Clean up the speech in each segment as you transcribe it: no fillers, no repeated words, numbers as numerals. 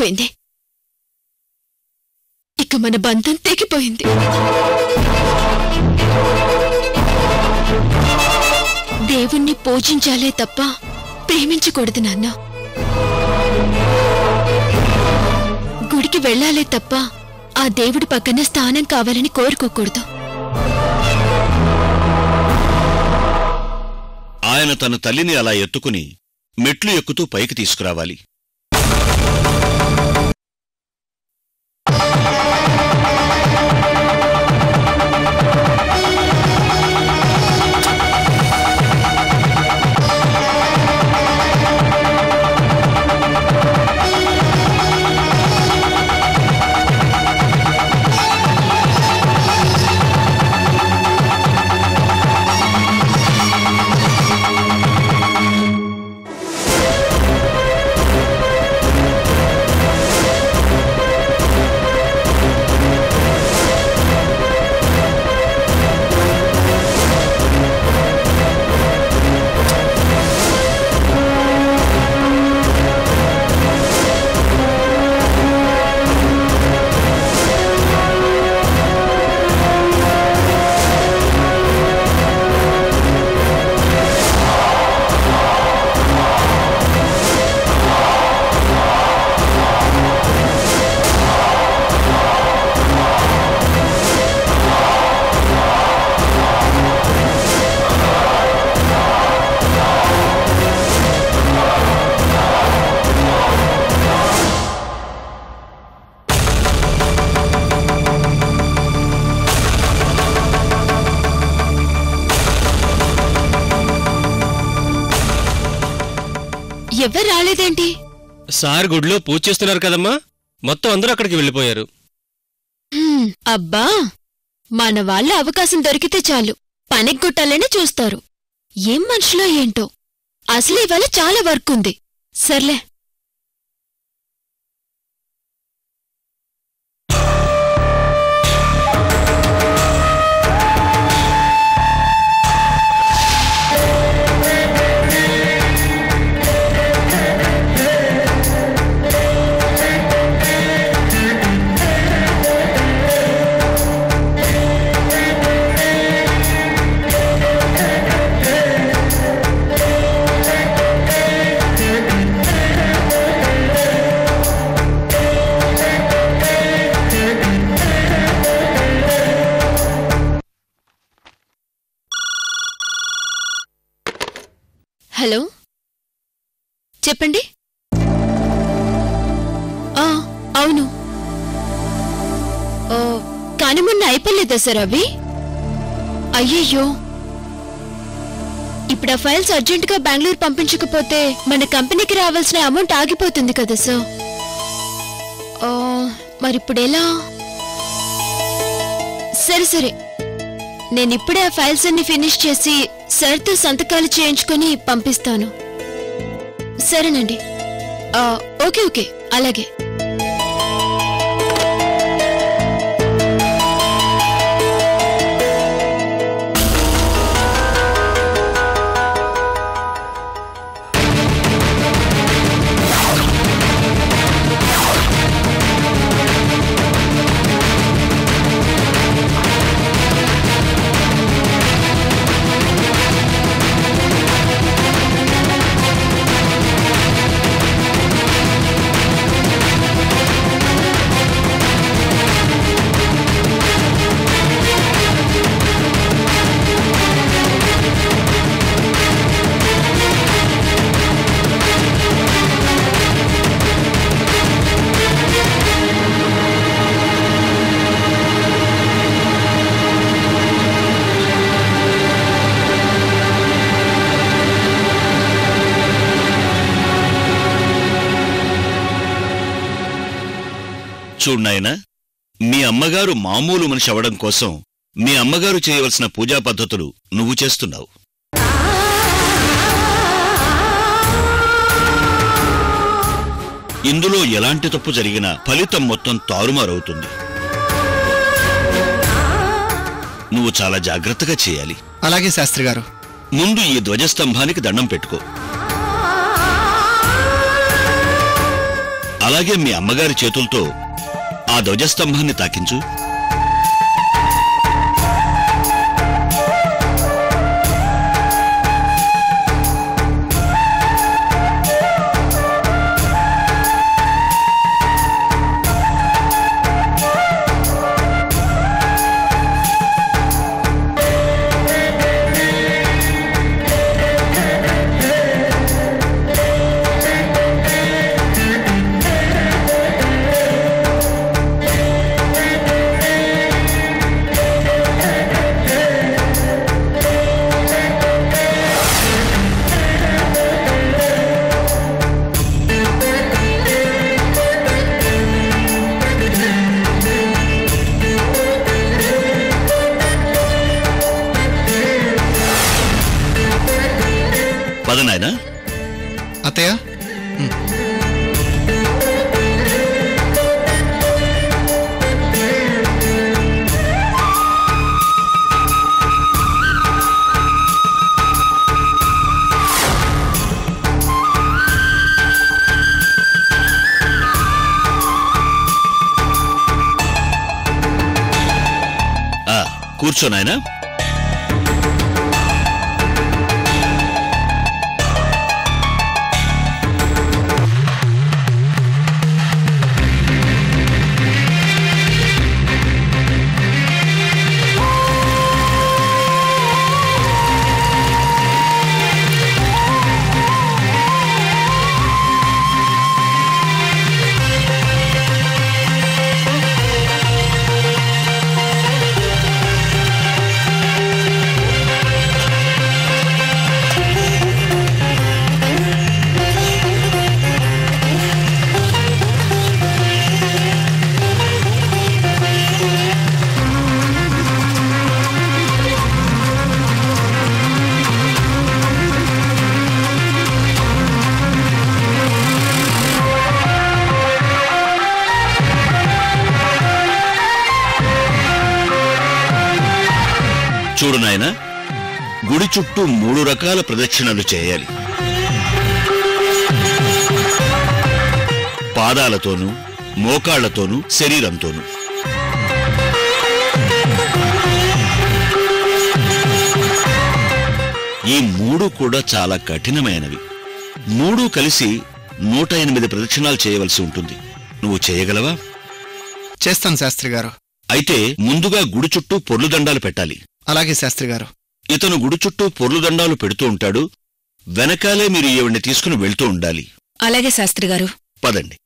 అయిపోయింది. ఇక మన బంధం తెగిపోయింది. దేవుణ్ణి పూజించాలే తప్ప ప్రేమించకూడదు నాన్న. గుడికి వెళ్లాలే తప్ప ఆ దేవుడి పక్కన స్థానం కావాలని కోరుకోకూడదు. ఆయన తన తల్లిని అలా ఎత్తుకుని మెట్లు ఎక్కుతూ పైకి తీసుకురావాలి. ఎవరు రాలేదేంటి? సార్ గుడిలో పూజ చేస్తున్నారు కదమ్మా, మొత్తం అందరూ అక్కడికి వెళ్ళిపోయారు. అబ్బా, మన వాళ్ళ అవకాశం దొరికితే చాలు పనిగొట్టాలని చూస్తారు. ఏం మనుషులో ఏంటో. అసలు ఇవాళ చాలా వర్క్ ఉంది. సర్లే. హలో, చెప్పండి. అవును. కాని మొన్న అయిపోలేదా సార్ అవి? అయ్యయ్యో, ఇప్పుడు ఆ ఫైల్స్ అర్జెంటుగా బెంగళూరు పంపించకపోతే మన కంపెనీకి రావాల్సిన అమౌంట్ ఆగిపోతుంది కదా సార్. మరిప్పుడెలా? సరే సరే, నేనిప్పుడే ఆ ఫైల్స్ అన్ని ఫినిష్ చేసి సార్తో సంతకాలు చేయించుకొని పంపిస్తాను. సరేనండి. ఓకే ఓకే, అలాగే. చూడు నాయనా, మీ అమ్మగారు మామూలు మనిషి అవడం కోసం మీ అమ్మగారు చేయవలసిన పూజా పద్ధతులు నువ్వు చేస్తున్నావు. ఇందులో ఎలాంటి తప్పు జరిగినా ఫలితం మొత్తం తారుమారవుతుంది. నువ్వు చాలా జాగ్రత్తగా చేయాలి. అలాగే శాస్త్రి గారు. ముందు ఈ ధ్వజస్తంభానికి దండం పెట్టుకో. అలాగే మీ అమ్మగారి చేతులతో ఆ ధ్వజస్తంభాన్ని తాకించు. పదనాయనా. అత్తయ్య, కూర్చో నాయనా. చూడు నాయనా, గుడి చుట్టూ 3 రకాల ప్రదక్షిణలు చేయాలి. పాదాలతోనూ, మోకాళ్లతోనూ, శరీరంతోనూ. ఈ 3 కూడా చాలా కఠినమైనవి. 3 కలిసి 108 ప్రదక్షిణాలు చేయవలసి ఉంటుంది. నువ్వు చేయగలవా? చేస్తాను శాస్త్రి గారు. అయితే ముందుగా గుడి చుట్టూ పొర్లు దండాలు పెట్టాలి. అలాగే శాస్త్రి గారు. ఇతను గుడి చుట్టూ పొర్లు దండాలు పెడుతూ ఉంటాడు. వెనకాలే మీరు ఈవిడ్ని తీసుకుని వెళ్తూ ఉండాలి. అలాగే శాస్త్రి గారు. పదండి.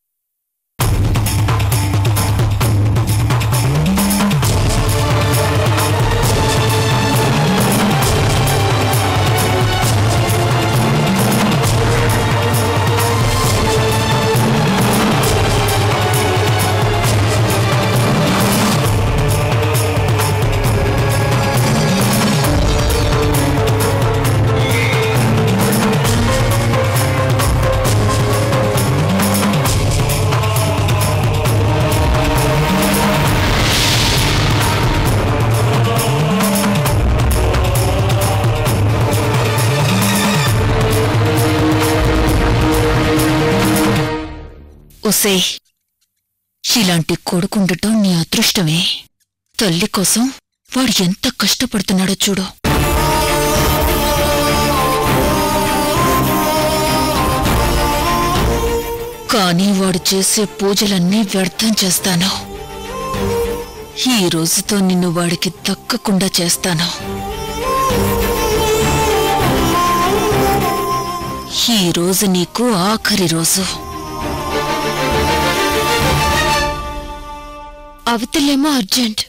ఒసే, ఇలాంటి కొడుకుండటం నీ అదృష్టమే. తల్లి కోసం వాడు ఎంత కష్టపడుతున్నాడో చూడు. కానీ వాడు చేసే పూజలన్నీ వ్యర్థం చేస్తాను. ఈ రోజుతో నిన్ను వాడికి దక్కకుండా చేస్తాను. ఈ రోజు నీకు ఆఖరి రోజు. అవతలేమో అర్జెంట్.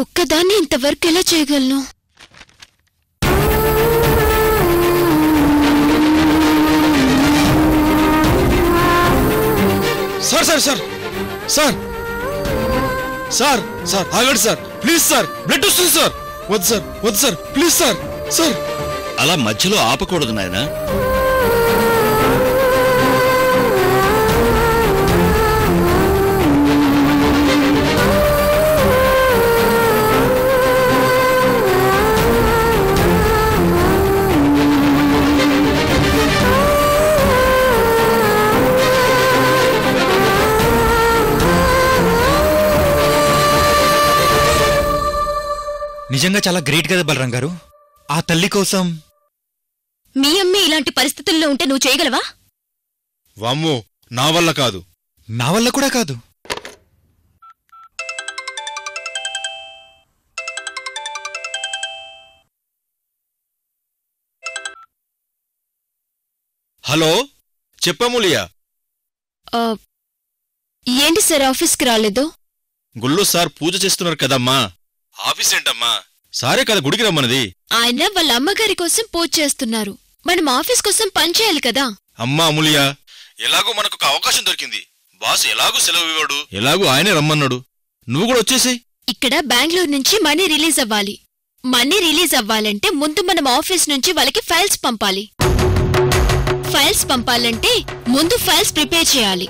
ఒక్కదాన్ని ఇంతవరకు ఎలా చేయగలను? Sir sir sir sir sir sir ఆగండి సార్, ప్లీజ్ సార్, బ్లడ్ వస్తుంది సార్. వద్దు సార్, వద్దు సార్, ప్లీజ్ సార్. సార్ అలా మధ్యలో ఆపకూడదు నాయనా. నిజంగా చాలా గ్రేట్ కదా బలరాం గారు. ఆ తల్లి కోసం. మీ అమ్మే ఇలాంటి పరిస్థితుల్లో ఉంటే నువ్వు చేయగలవా? వామ్మో, నా వల్ల కాదు. నా వల్ల కూడా కాదు. హలో, చెప్పమూలియా. ఆ, ఏంటి సార్ ఆఫీస్కి రాలేదు? గుళ్ళో సార్ పూజ చేస్తున్నారు కదమ్మా. ఆఫీస్ ఏంటమ్మా, సారే కదా గుడికి రమ్మన్నది. ఆయన వాళ్ళ అమ్మగారి కోసం పూజ చేస్తున్నారు. మనం ఆఫీస్ కోసం పనిచేయాలి కదా. అమ్మా అమూలియా, ఎలాగో మనకు ఒక అవకాశం దొరికింది. బాస్ ఎలాగూ సెలవు ఇవ్వడు, ఎలాగూ ఆయనే రమ్మన్నాడు. నువ్వు కూడా వచ్చేసేయ్. ఇక్కడ బెంగళూరు నుంచి మనీ రిలీజ్ అవ్వాలి. మనీ రిలీజ్ అవ్వాలంటే ముందు మనం ఆఫీస్ నుంచి వాళ్ళకి ఫైల్స్ పంపాలి. ఫైల్స్ పంపాలంటే ముందు ఫైల్స్ ప్రిపేర్ చేయాలి.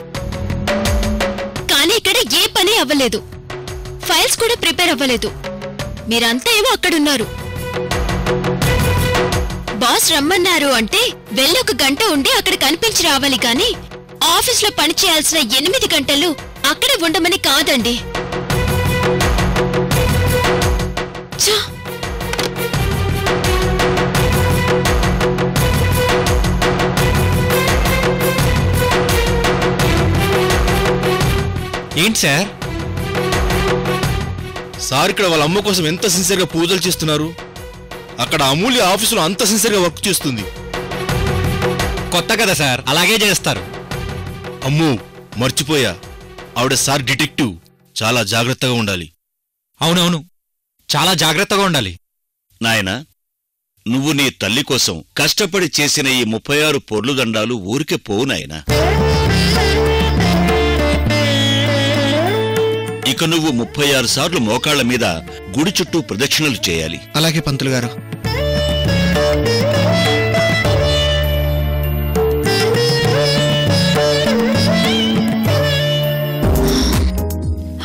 కానీ ఇక్కడ ఏ పని అవ్వలేదు, ఫైల్స్ కూడా ప్రిపేర్ అవ్వలేదు. మీరంతా ఏమో అక్కడున్నారు. బాస్ రమ్మన్నారు అంటే వెళ్ళి 1 గంట ఉండి అక్కడ కనిపించి రావాలి. కానీ ఆఫీస్లో పని చేయాల్సిన 8 గంటలు అక్కడే ఉండమని కాదండి. ఛ! ఏంటి సార్? సార్ ఇక్కడ వాళ్ళ అమ్మ కోసం ఎంత సిన్సియర్గా పూజలు చేస్తున్నారు. అక్కడ అమూల్య ఆఫీసులో అంత సిన్సియర్గా వర్క్ చేస్తుంది. కొత్త కదా సార్, అలాగే చేస్తారు. అమ్మూ, మర్చిపోయా, ఆవిడ సార్ డిటెక్టివ్. చాలా జాగ్రత్తగా ఉండాలి. అవునవును, చాలా జాగ్రత్తగా ఉండాలి. నాయనా, నువ్వు నీ తల్లి కోసం కష్టపడి చేసిన ఈ 36 పొర్లు దండాలు ఊరికే పోవు నాయనా. ఇక నువ్వు 36 సార్లు మోకాళ్ల మీద గుడి చుట్టూ ప్రదక్షిణలు చేయాలి. అలాగే పంతులు గారు.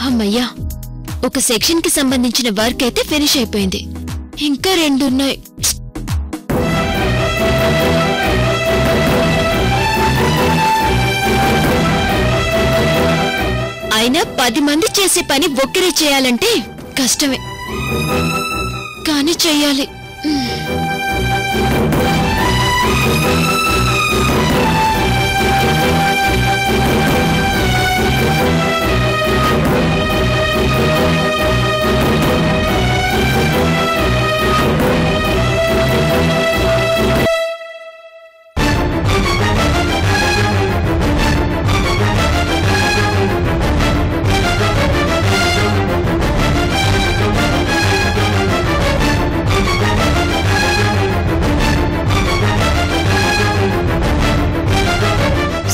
అమ్మయ్యా, ఒక సెక్షన్ కి సంబంధించిన వర్క్ అయితే ఫినిష్ అయిపోయింది. ఇంకా 2 ఉన్నాయి. అయినా 10 మంది చేసే పని ఒక్కరే చేయాలంటే కష్టమే, కానీ చెయ్యాలి.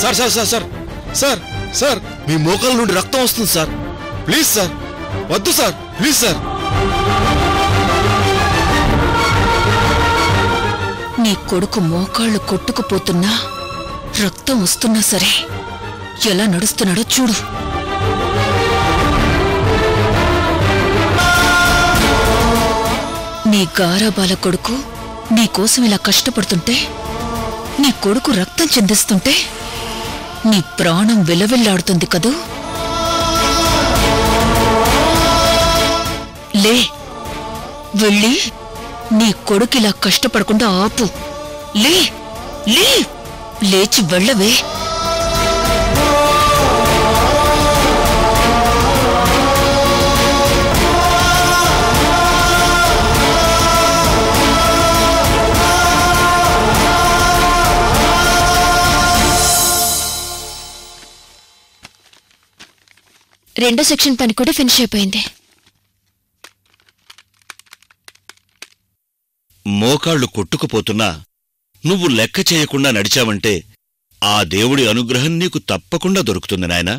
Sir sir sir sir sir sir, మీ మోకాల నుండి రక్తం వస్తుంది సార్. ప్లీజ్ సార్, వద్దు సార్, ప్లీజ్ సార్. నీ కొడుకు మోకాళ్ళు కొట్టుకుపోతున్నా, రక్తం వస్తున్నా సరే ఎలా నడుస్తున్నాడో చూడు. నీ గారాబాల కొడుకు నీకోసం ఇలా కష్టపడుతుంటే, నీ కొడుకు రక్తం చిందిస్తుంటే నీ ప్రాణం విలవిల్లాడుతుంది కదూ. లే, వెళ్ళి నీ కొడుకిలా కష్టపడకుండా ఆపు. లే లే, లేచి వెళ్ళవే. రెండో సెక్షన్ పని కూడా ఫినిష్ అయిపోయింది. మోకాళ్లు కొట్టుకుపోతున్నా నువ్వు లెక్క చేయకుండా నడిచావంటే ఆ దేవుడి అనుగ్రహం నీకు తప్పకుండా దొరుకుతుంది నాయనా.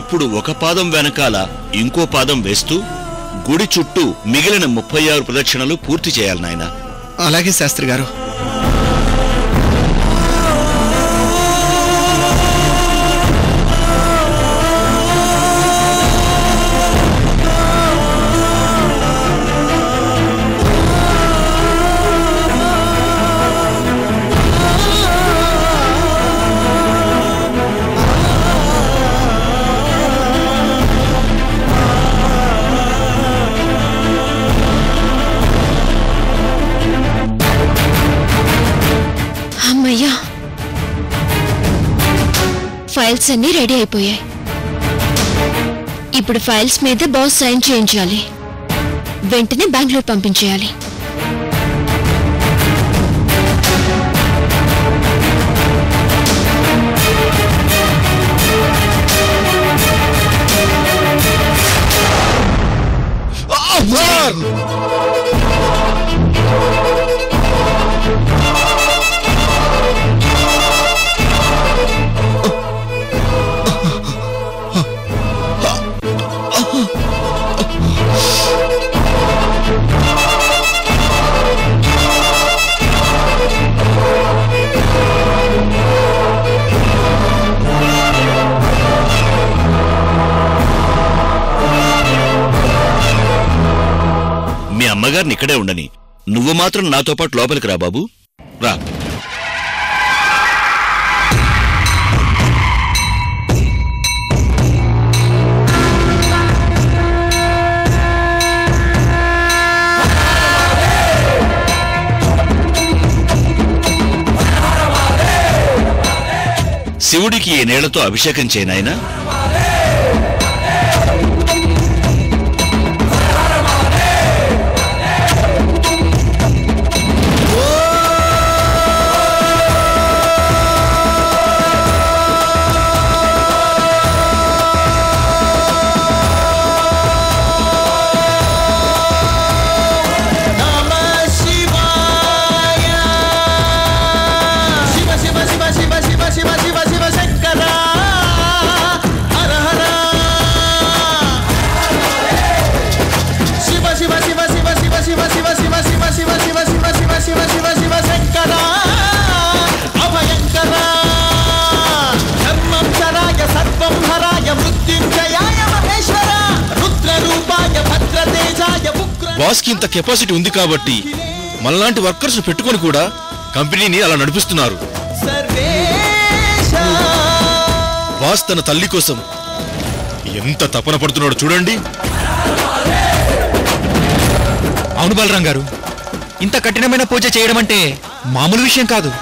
ఇప్పుడు ఒక పాదం వెనకాల ఇంకో పాదం వేస్తూ గుడి చుట్టూ మిగిలిన 36 ప్రదక్షిణలు పూర్తి చేయాలి నాయనా. అలాగే శాస్త్రి గారు. అమ్మయ్యా, ఫైల్స్ అన్నీ రెడీ అయిపోయాయి. ఇప్పుడు ఫైల్స్ మీద బాస్ సైన్ చేయించాలి. వెంటనే బెంగళూరు పంపించేయాలి. సార్ మీ అమ్మగారిని ఇక్కడే ఉండని, నువ్వు మాత్రం నాతో పాటు లోపలికి రా బాబు, రా. శివుడికి ఈ నీళ్లతో అభిషేకం చేయనాయనా. బాస్ కి ఇంత కెపాసిటీ ఉంది కాబట్టి మనలాంటి వర్కర్స్ పెట్టుకొని కూడా కంపెనీని అలా నడిపిస్తున్నారు. బాస్ తన తల్లి కోసం ఎంత తపన పడుతున్నాడో చూడండి. అవును బలరాం గారు, ఇంత కఠినమైన పూజ చేయడం అంటే మామూలు విషయం కాదు.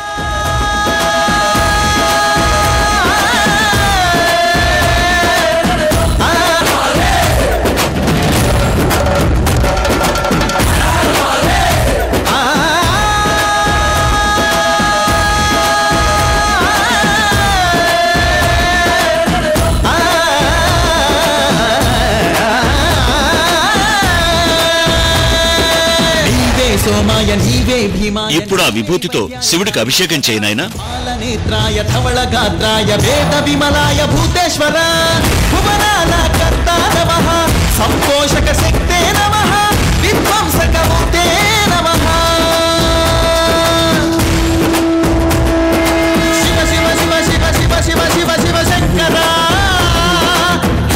ఇప్పుడు ఆ విభూతితో శివుడికి అభిషేకం చేయనాయనా. సంపోషక శక్తే నమః, విధ్వంసక మూర్తే నమః. శివ శివ శివ శివ శివ శివ శివ శివ శంకర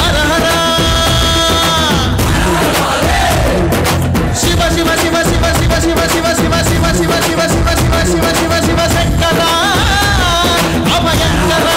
హర హర. శివ శివ శివ శివ శివ శివ శివ శివ శివ శివ శివ శివ శివ శివ శివ శివ శంకర అభయంకర.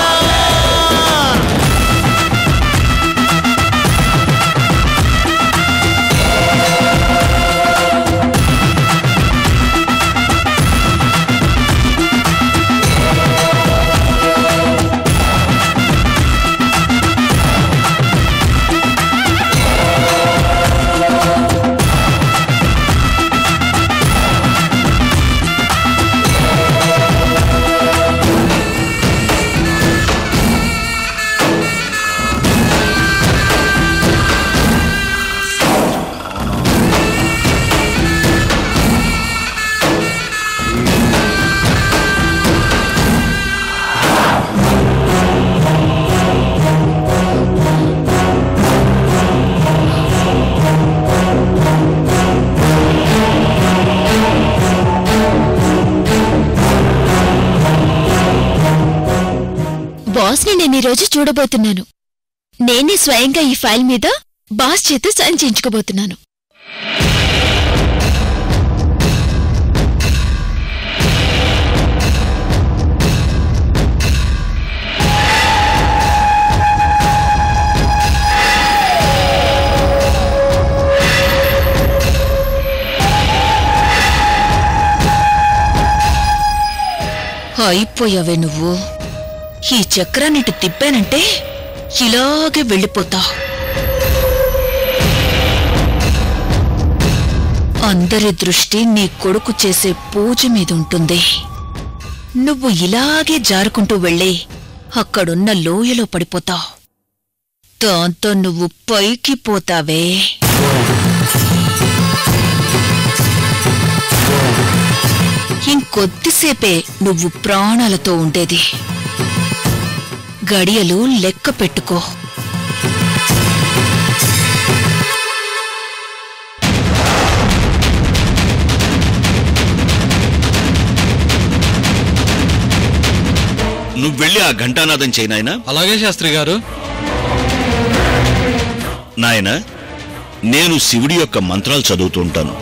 బాస్ని నేను ఈరోజు చూడబోతున్నాను. నేనే స్వయంగా ఈ ఫైల్ మీద బాస్ చేత సైన్ చేయించుకోబోతున్నాను. అయిపోయావే నువ్వు. ఈ చక్రాన్నిటి తిప్పానంటే ఇలాగే వెళ్ళిపోతా. అందరి దృష్టి నీ కొడుకు చేసే పూజ మీద ఉంటుంది. నువ్వు ఇలాగే జారుకుంటూ వెళ్ళి అక్కడున్న లోయలో పడిపోతావు. దాంతో నువ్వు పైకి పోతావే. ఇంకొద్దిసేపే నువ్వు ప్రాణాలతో ఉండేది. గడియలు లెక్క పెట్టుకో. నువ్వెళ్ళి ఆ ఘంటానాదం చేయి నాయనా. అలాగే శాస్త్రి గారు. నాయనా, నేను శివుడి యొక్క మంత్రాలు చదువుతూ ఉంటాను.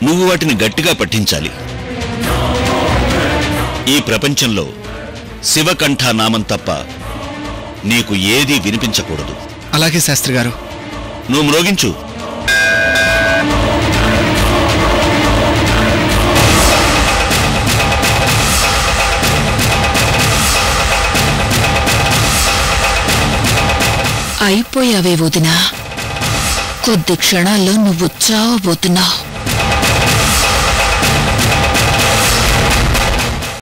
నువ్వు వాటిని గట్టిగా పఠించాలి. ఈ ప్రపంచంలో శివకంఠ నామం తప్ప నీకు ఏదీ వినిపించకూడదు. అలాగే శాస్త్రి గారు. నువ్వు మ్రోగించు. అయిపోయావే వదినా. కొద్ది క్షణాల్లో నువ్వు చావబోతున్నావు.